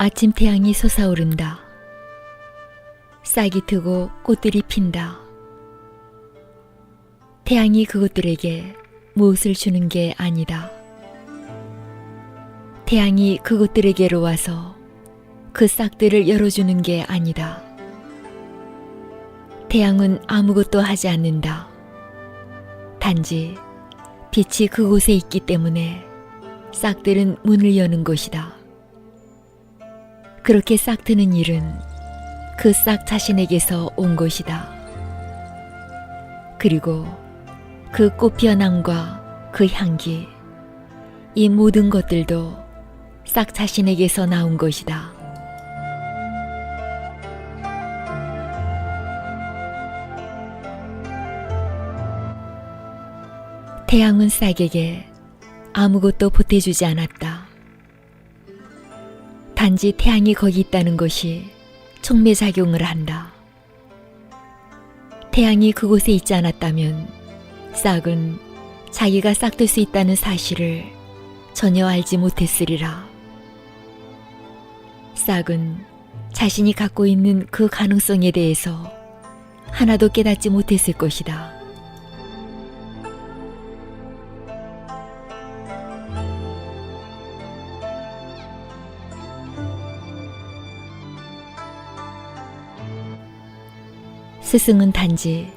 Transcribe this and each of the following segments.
아침 태양이 솟아오른다. 싹이 트고 꽃들이 핀다. 태양이 그것들에게 무엇을 주는 게 아니다. 태양이 그것들에게로 와서 그 싹들을 열어주는 게 아니다. 태양은 아무것도 하지 않는다. 단지 빛이 그곳에 있기 때문에 싹들은 문을 여는 것이다. 그렇게 싹 트는 일은 그 싹 자신에게서 온 것이다. 그리고 그 꽃 피어남과 그 향기, 이 모든 것들도 싹 자신에게서 나온 것이다. 태양은 싹에게 아무것도 보태주지 않았다. 단지 태양이 거기 있다는 것이 촉매작용을 한다. 태양이 그곳에 있지 않았다면 싹은 자기가 싹들 수 있다는 사실을 전혀 알지 못했으리라. 싹은 자신이 갖고 있는 그 가능성에 대해서 하나도 깨닫지 못했을 것이다. 스승은 단지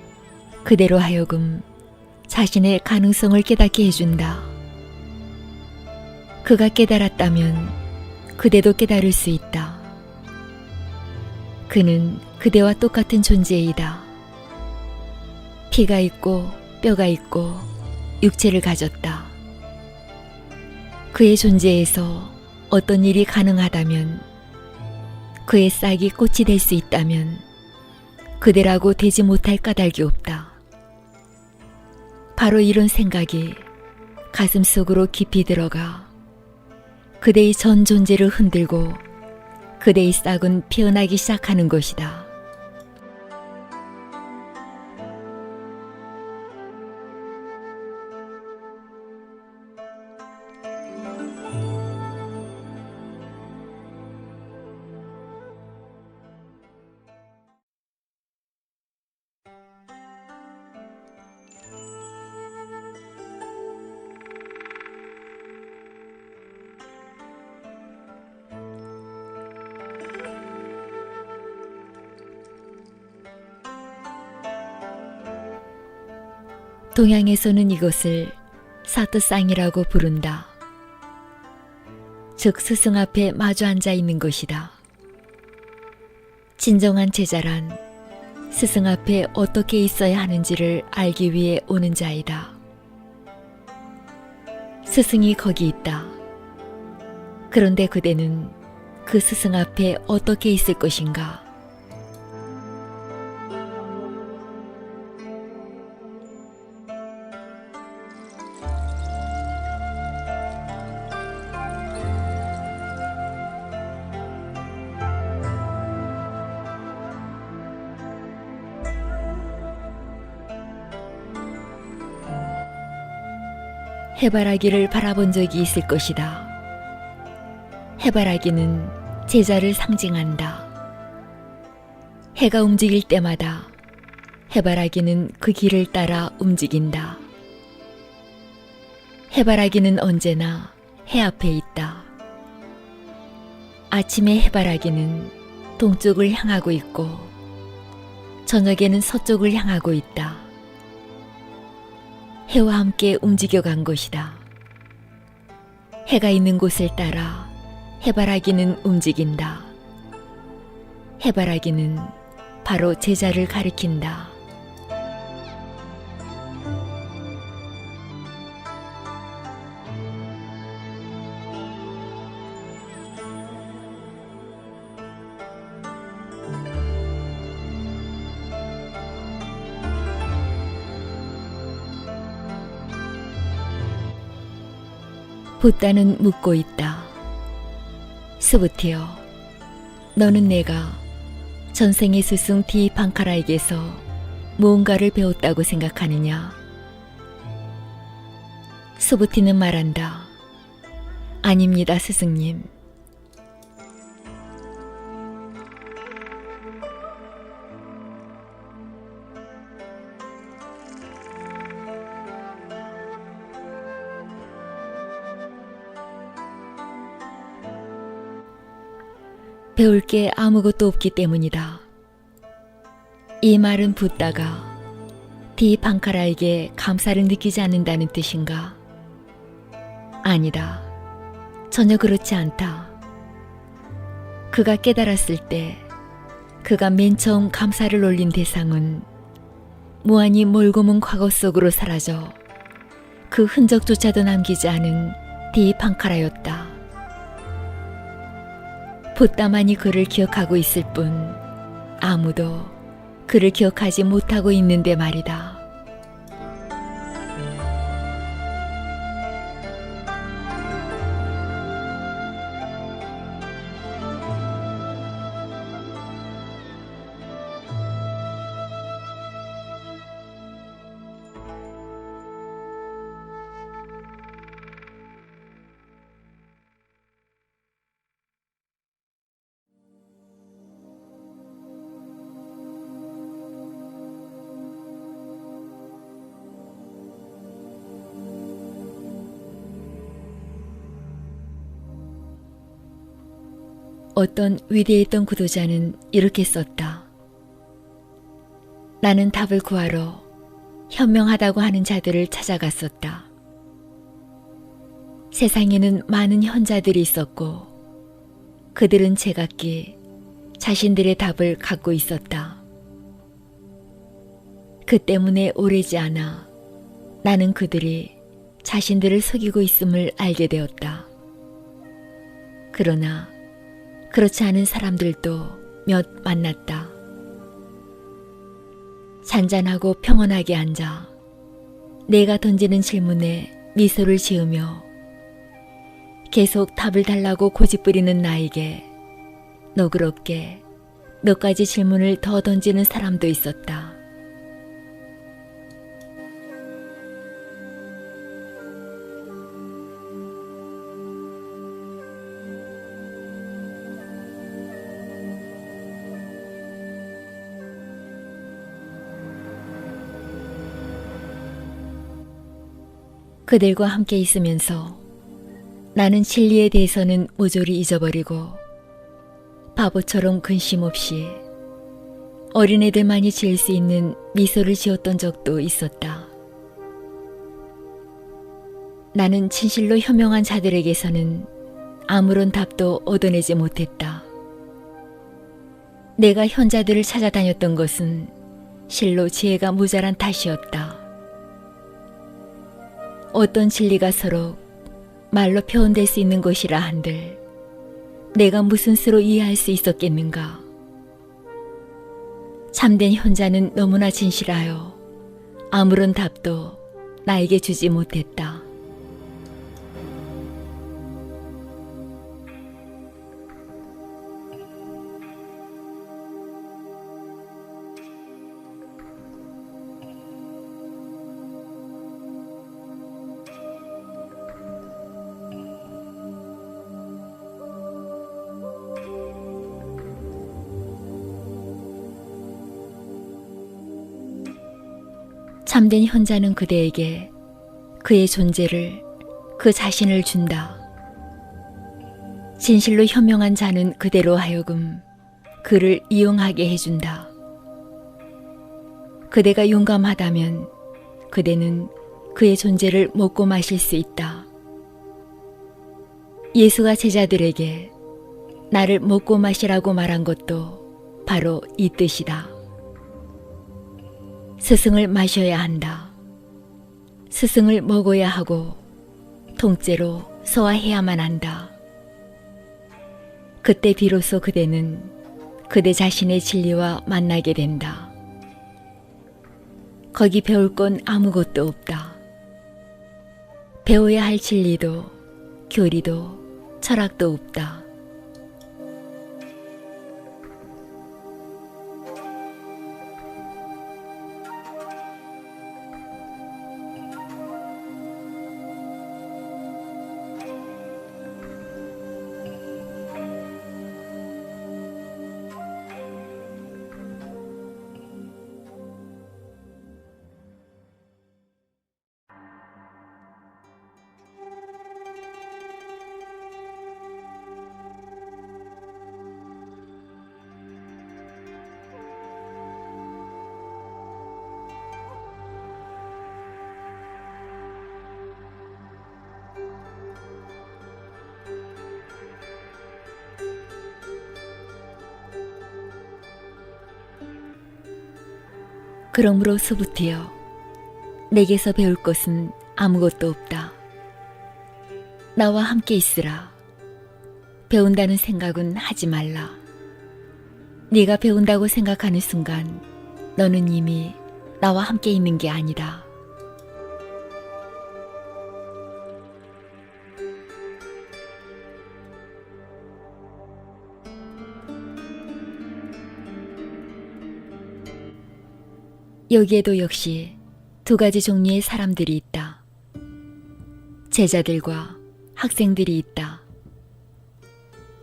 그대로 하여금 자신의 가능성을 깨닫게 해준다. 그가 깨달았다면 그대도 깨달을 수 있다. 그는 그대와 똑같은 존재이다. 피가 있고 뼈가 있고 육체를 가졌다. 그의 존재에서 어떤 일이 가능하다면, 그의 싹이 꽃이 될 수 있다면 그대라고 되지 못할 까닭이 없다. 바로 이런 생각이 가슴 속으로 깊이 들어가 그대의 전 존재를 흔들고 그대의 싹은 피어나기 시작하는 것이다. 동양에서는 이것을 사트상이라고 부른다. 즉 스승 앞에 마주 앉아 있는 것이다. 진정한 제자란 스승 앞에 어떻게 있어야 하는지를 알기 위해 오는 자이다. 스승이 거기 있다. 그런데 그대는 그 스승 앞에 어떻게 있을 것인가? 해바라기를 바라본 적이 있을 것이다. 해바라기는 제자를 상징한다. 해가 움직일 때마다 해바라기는 그 길을 따라 움직인다. 해바라기는 언제나 해 앞에 있다. 아침에 해바라기는 동쪽을 향하고 있고 저녁에는 서쪽을 향하고 있다. 해와 함께 움직여간 것이다. 해가 있는 곳을 따라 해바라기는 움직인다. 해바라기는 바로 제자를 가리킨다. 붓다는 묻고 있다. 스부티여, 너는 내가 전생의 스승 디팡카라에게서 무언가를 배웠다고 생각하느냐? 스부티는 말한다. 아닙니다, 스승님. 배울 게 아무것도 없기 때문이다. 이 말은 붓다가 디방카라에게 감사를 느끼지 않는다는 뜻인가? 아니다. 전혀 그렇지 않다. 그가 깨달았을 때 그가 맨 처음 감사를 올린 대상은 무한히 멀고 먼 과거 속으로 사라져 그 흔적조차도 남기지 않은 디방카라였다. 붓다만이 그를 기억하고 있을 뿐 아무도 그를 기억하지 못하고 있는데 말이다. 어떤 위대했던 구도자는 이렇게 썼다. 나는 답을 구하러 현명하다고 하는 자들을 찾아갔었다. 세상에는 많은 현자들이 있었고 그들은 제각기 자신들의 답을 갖고 있었다. 그 때문에 오래지 않아 나는 그들이 자신들을 속이고 있음을 알게 되었다. 그러나 그렇지 않은 사람들도 몇 만났다. 잔잔하고 평온하게 앉아 내가 던지는 질문에 미소를 지으며 계속 답을 달라고 고집부리는 나에게 너그럽게 몇 가지 질문을 더 던지는 사람도 있었다. 그들과 함께 있으면서 나는 진리에 대해서는 모조리 잊어버리고 바보처럼 근심 없이 어린애들만이 지을 수 있는 미소를 지었던 적도 있었다. 나는 진실로 현명한 자들에게서는 아무런 답도 얻어내지 못했다. 내가 현자들을 찾아다녔던 것은 실로 지혜가 모자란 탓이었다. 어떤 진리가 서로 말로 표현될 수 있는 것이라 한들 내가 무슨 수로 이해할 수 있었겠는가? 참된 현자는 너무나 진실하여 아무런 답도 나에게 주지 못했다. 참된 현자는 그대에게 그의 존재를, 그 자신을 준다. 진실로 현명한 자는 그대로 하여금 그를 이용하게 해준다. 그대가 용감하다면 그대는 그의 존재를 먹고 마실 수 있다. 예수가 제자들에게 나를 먹고 마시라고 말한 것도 바로 이 뜻이다. 스승을 마셔야 한다. 스승을 먹어야 하고 통째로 소화해야만 한다. 그때 비로소 그대는 그대 자신의 진리와 만나게 된다. 거기 배울 건 아무것도 없다. 배워야 할 진리도 교리도 철학도 없다. 그러므로서부터요 내게서 배울 것은 아무것도 없다. 나와 함께 있으라. 배운다는 생각은 하지 말라. 네가 배운다고 생각하는 순간 너는 이미 나와 함께 있는 게 아니다. 여기에도 역시 두 가지 종류의 사람들이 있다. 제자들과 학생들이 있다.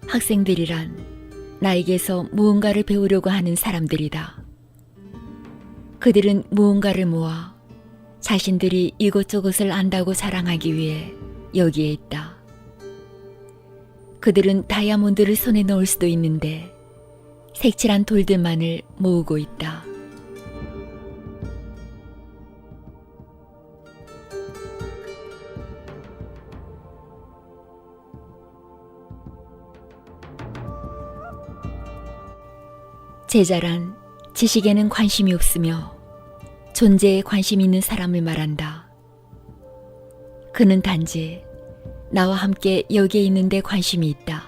학생들이란 나에게서 무언가를 배우려고 하는 사람들이다. 그들은 무언가를 모아 자신들이 이것저것을 안다고 자랑하기 위해 여기에 있다. 그들은 다이아몬드를 손에 넣을 수도 있는데 색칠한 돌들만을 모으고 있다. 제자란 지식에는 관심이 없으며 존재에 관심 있는 사람을 말한다. 그는 단지 나와 함께 여기에 있는데 관심이 있다.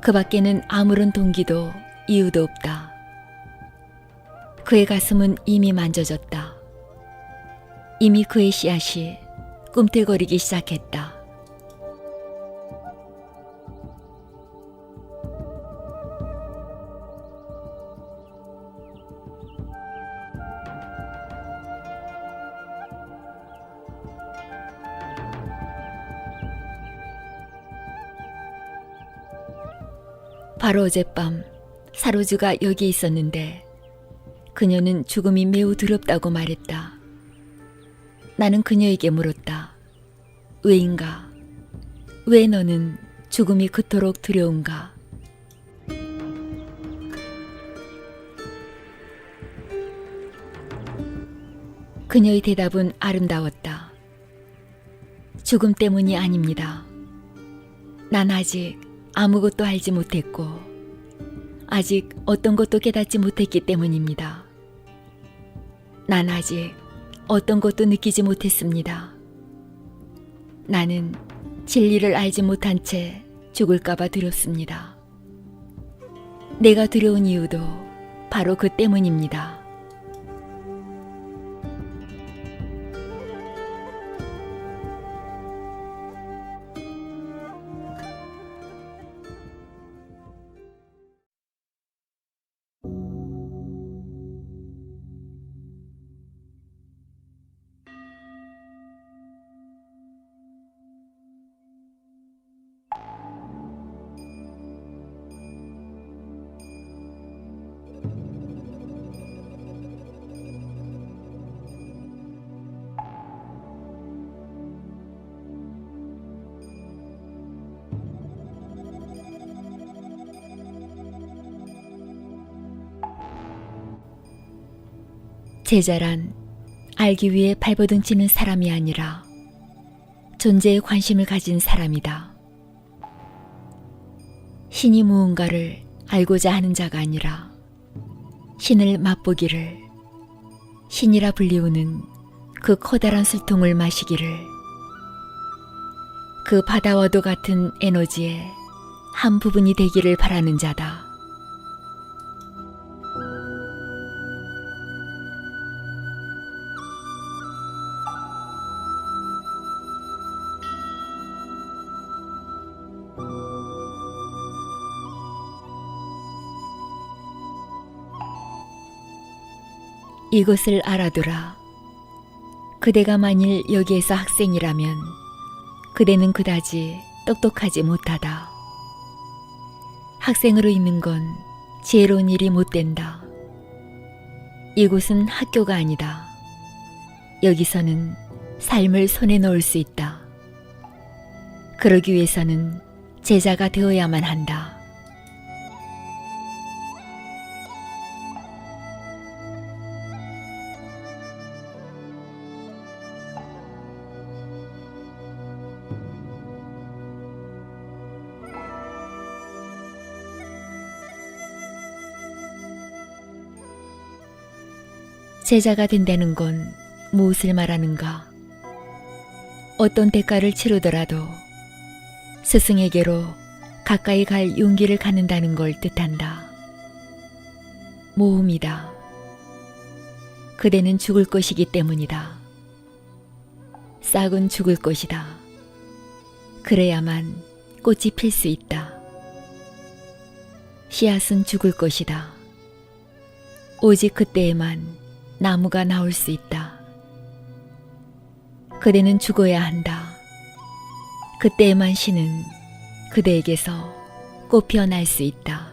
그 밖에는 아무런 동기도 이유도 없다. 그의 가슴은 이미 만져졌다. 이미 그의 씨앗이 꿈틀거리기 시작했다. 바로 어젯밤 사로즈가 여기 있었는데 그녀는 죽음이 매우 두렵다고 말했다. 나는 그녀에게 물었다. 왜인가? 왜 너는 죽음이 그토록 두려운가? 그녀의 대답은 아름다웠다. 죽음 때문이 아닙니다. 난 아직 아무것도 알지 못했고 아직 어떤 것도 깨닫지 못했기 때문입니다. 난 아직 어떤 것도 느끼지 못했습니다. 나는 진리를 알지 못한 채 죽을까봐 두렵습니다. 내가 두려운 이유도 바로 그 때문입니다. 제자란 알기 위해 발버둥 치는 사람이 아니라 존재에 관심을 가진 사람이다. 신이 무언가를 알고자 하는 자가 아니라 신을 맛보기를, 신이라 불리우는 그 커다란 술통을 마시기를, 그 바다와도 같은 에너지의 한 부분이 되기를 바라는 자다. 이것을 알아두라. 그대가 만일 여기에서 학생이라면 그대는 그다지 똑똑하지 못하다. 학생으로 있는 건 지혜로운 일이 못 된다. 이곳은 학교가 아니다. 여기서는 삶을 손에 넣을 수 있다. 그러기 위해서는 제자가 되어야만 한다. 제자가 된다는 건 무엇을 말하는가? 어떤 대가를 치르더라도 스승에게로 가까이 갈 용기를 갖는다는 걸 뜻한다. 모험이다. 그대는 죽을 것이기 때문이다. 싹은 죽을 것이다. 그래야만 꽃이 필 수 있다. 씨앗은 죽을 것이다. 오직 그때에만 나무가 나올 수 있다. 그대는 죽어야 한다. 그때에만 씨는 그대에게서 꽃 피어날 수 있다.